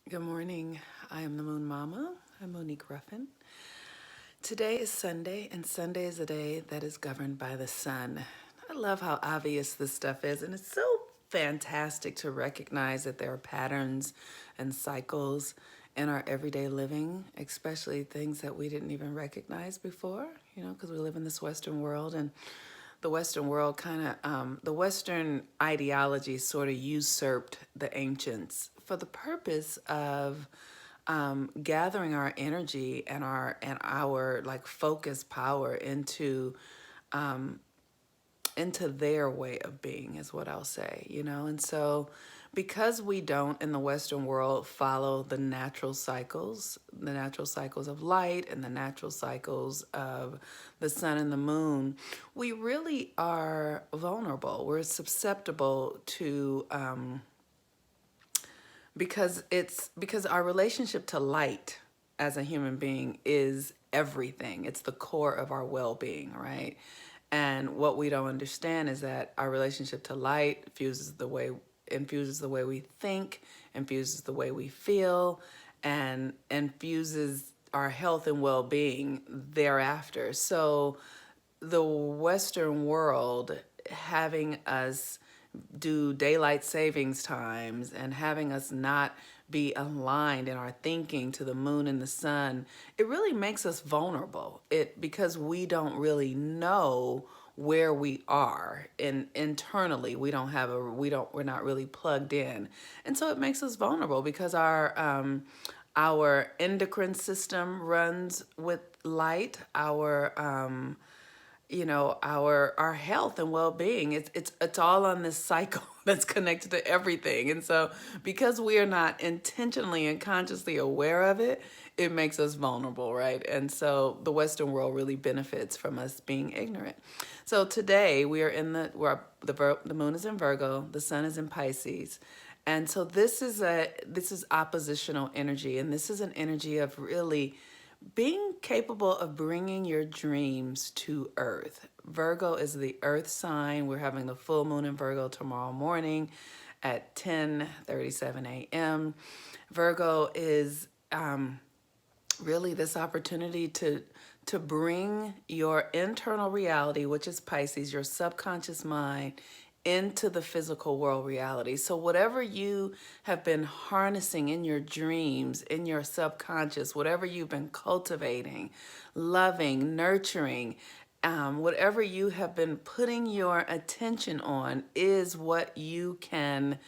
Good morning. I am the Moon Mama. I'm Monique Ruffin. Today is Sunday, and Sunday is a day that is governed by the sun. I love how obvious this stuff is, and it's so fantastic to recognize that there are patterns and cycles in our everyday living, especially things that we didn't even recognize before, because we live in this Western world, and the Western world the Western ideology sort of usurped the ancients for the purpose of gathering our energy and our like focus power into their way of being is what I'll say. And so because we don't in the Western world follow the natural cycles of light and the natural cycles of the sun and the moon, we really are vulnerable. We're susceptible to because our relationship to light as a human being is everything. It's the core of our well-being, right? And what we don't understand is that our relationship to light infuses the way we think, infuses the way we feel, and infuses our health and well-being thereafter. So the Western world having us do daylight savings times and having us not be aligned in our thinking to the moon and the sun, it really makes us vulnerable. Because we don't really know where we are and internally we're not really plugged in, and so it makes us vulnerable because our endocrine system runs with light. Our health and well-being, it's all on this cycle that's connected to everything. And so because we are not intentionally and consciously aware of it, it makes us vulnerable, right? And so the Western world really benefits from us being ignorant. So today we are the moon is in Virgo, the sun is in Pisces. And so this is oppositional energy, and this is an energy of really being capable of bringing your dreams to earth. Virgo is the earth sign. We're having the full moon in Virgo tomorrow morning at 10:37 a.m. Virgo is really this opportunity to bring your internal reality, which is Pisces, your subconscious mind, into the physical world reality. So whatever you have been harnessing in your dreams, in your subconscious, whatever you've been cultivating, loving, nurturing, whatever you have been putting your attention on is what you can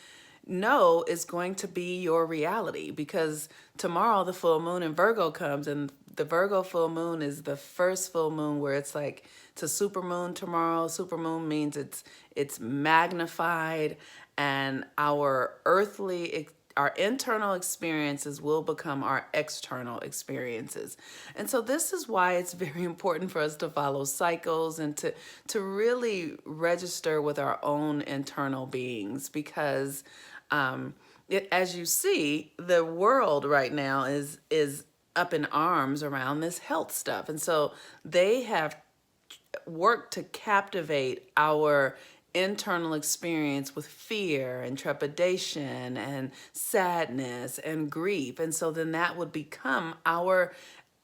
know is going to be your reality, because tomorrow the full moon in Virgo comes, and the Virgo full moon is the first full moon where it's a super moon tomorrow. Super moon means it's magnified, and our internal experiences will become our external experiences. And so this is why it's very important for us to follow cycles and to really register with our own internal beings, because as you see, the world right now is up in arms around this health stuff. And so they have worked to captivate our internal experience with fear and trepidation and sadness and grief. And so then that would become our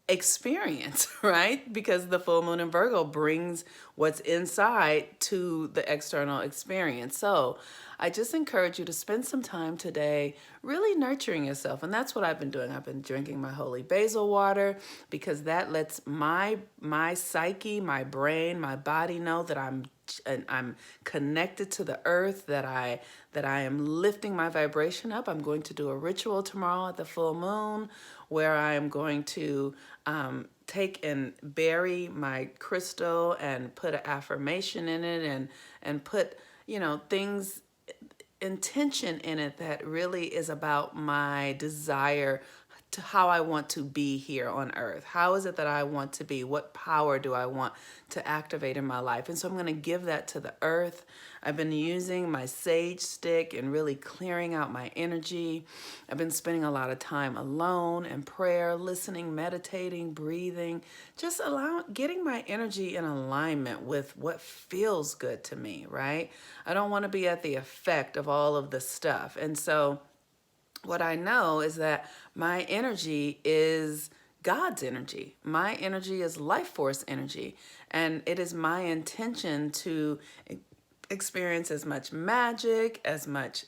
experience, right? Because the full moon in Virgo brings what's inside to the external experience. So I just encourage you to spend some time today really nurturing yourself. And that's what I've been doing. I've been drinking my holy basil water, because that lets my psyche, my brain, my body know that I'm connected to the earth, that I am lifting my vibration up. I'm going to do a ritual tomorrow at the full moon where I am going to take and bury my crystal and put an affirmation in it, and put things, intention in it that really is about my desire to how I want to be here on earth. How is it that I want to be? What power do I want to activate in my life? And so I'm going to give that to the earth. I've been using my sage stick and really clearing out my energy. I've been spending a lot of time alone in prayer, listening, meditating, breathing, just getting my energy in alignment with what feels good to me, right? I don't want to be at the effect of all of the stuff. And so what I know is that my energy is God's energy. My energy is life force energy. And it is my intention to experience as much magic, as much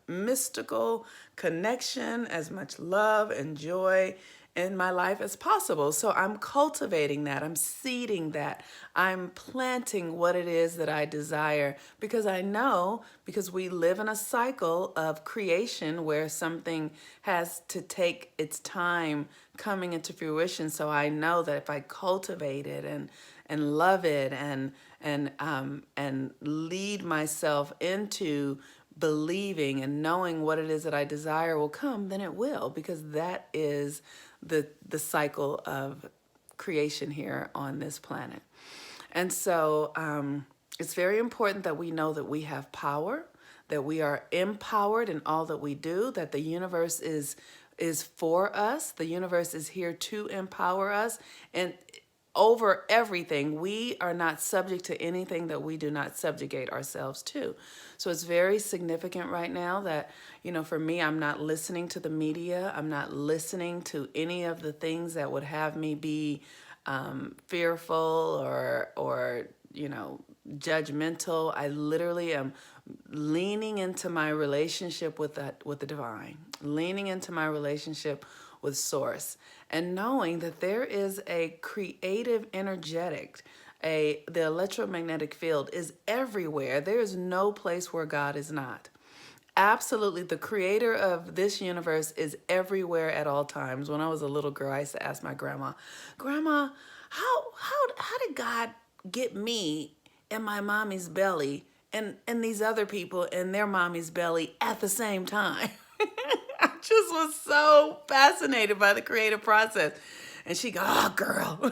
mystical connection, as much love and joy in my life as possible. So I'm cultivating that. I'm seeding that. I'm planting what it is that I desire because I know, because we live in a cycle of creation where something has to take its time coming into fruition. So I know that if I cultivate it and love it and lead myself into believing and knowing what it is that I desire will come, then it will, because that is the cycle of creation here on this planet. And so it's very important that we know that we have power, that we are empowered in all that we do, that the universe is for us. The universe is here to empower us. And over everything, we are not subject to anything that we do not subjugate ourselves to. So it's very significant right now that, for me, I'm not listening to the media. I'm not listening to any of the things that would have me be fearful or judgmental. I literally am leaning into my relationship with the divine, leaning into my relationship with source, and knowing that there is a creative energetic, the electromagnetic field is everywhere. There is no place where God is not. Absolutely, the creator of this universe is everywhere at all times. When I was a little girl, I used to ask my grandma, how did God get me in my mommy's belly and these other people in their mommy's belly at the same time? I just was so fascinated by the creative process. And she go, oh, girl.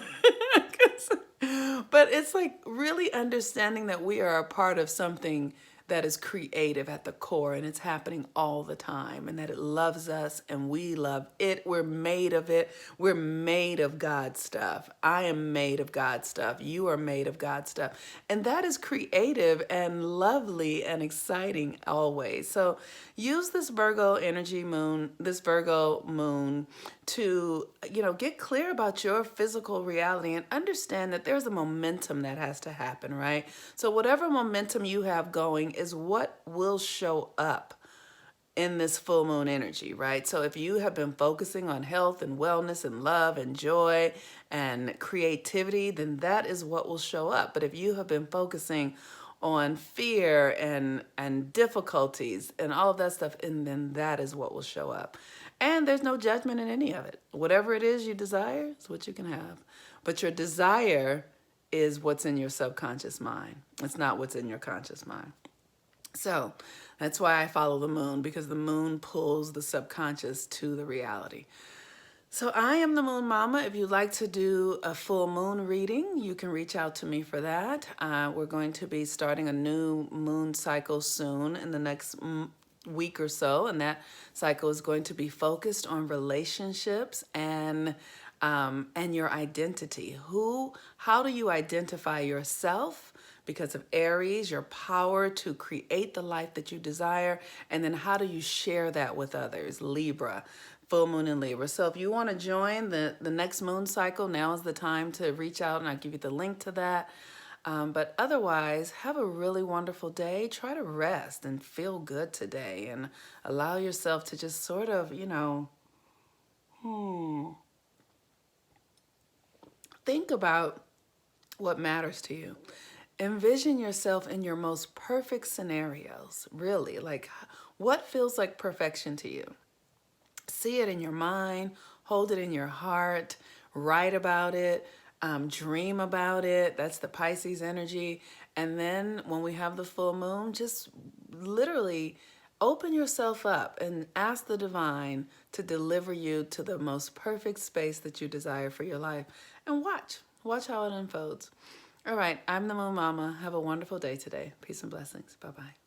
But it's like really understanding that we are a part of something that is creative at the core, and it's happening all the time, and that it loves us and we love it. We're made of it. We're made of God's stuff. I am made of God's stuff. You are made of God's stuff. And that is creative and lovely and exciting always. So use this Virgo energy moon, this Virgo moon to, get clear about your physical reality and understand that there's a momentum that has to happen, right? So whatever momentum you have going is what will show up in this full moon energy, right? So if you have been focusing on health and wellness and love and joy and creativity, then that is what will show up. But if you have been focusing on fear and difficulties and all of that stuff, and then that is what will show up. And there's no judgment in any of it. Whatever it is you desire is what you can have. But your desire is what's in your subconscious mind. It's not what's in your conscious mind. So that's why I follow the moon, because the moon pulls the subconscious to the reality. So I am the Moon Mama. If you'd like to do a full moon reading, you can reach out to me for that. We're going to be starting a new moon cycle soon in the next week or so, and that cycle is going to be focused on relationships and your identity. How do you identify yourself? Because of Aries, your power to create the life that you desire, and then how do you share that with others? Libra, full moon in Libra. So if you want to join the next moon cycle, now is the time to reach out, and I'll give you the link to that. But otherwise, have a really wonderful day. Try to rest and feel good today, and allow yourself to just sort of, think about what matters to you. Envision yourself in your most perfect scenarios, really. Like, what feels like perfection to you? See it in your mind, hold it in your heart, write about it, dream about it. That's the Pisces energy. And then when we have the full moon, just literally open yourself up and ask the divine to deliver you to the most perfect space that you desire for your life. And watch how it unfolds. All right, I'm the Moon Mama. Have a wonderful day today. Peace and blessings. Bye-bye.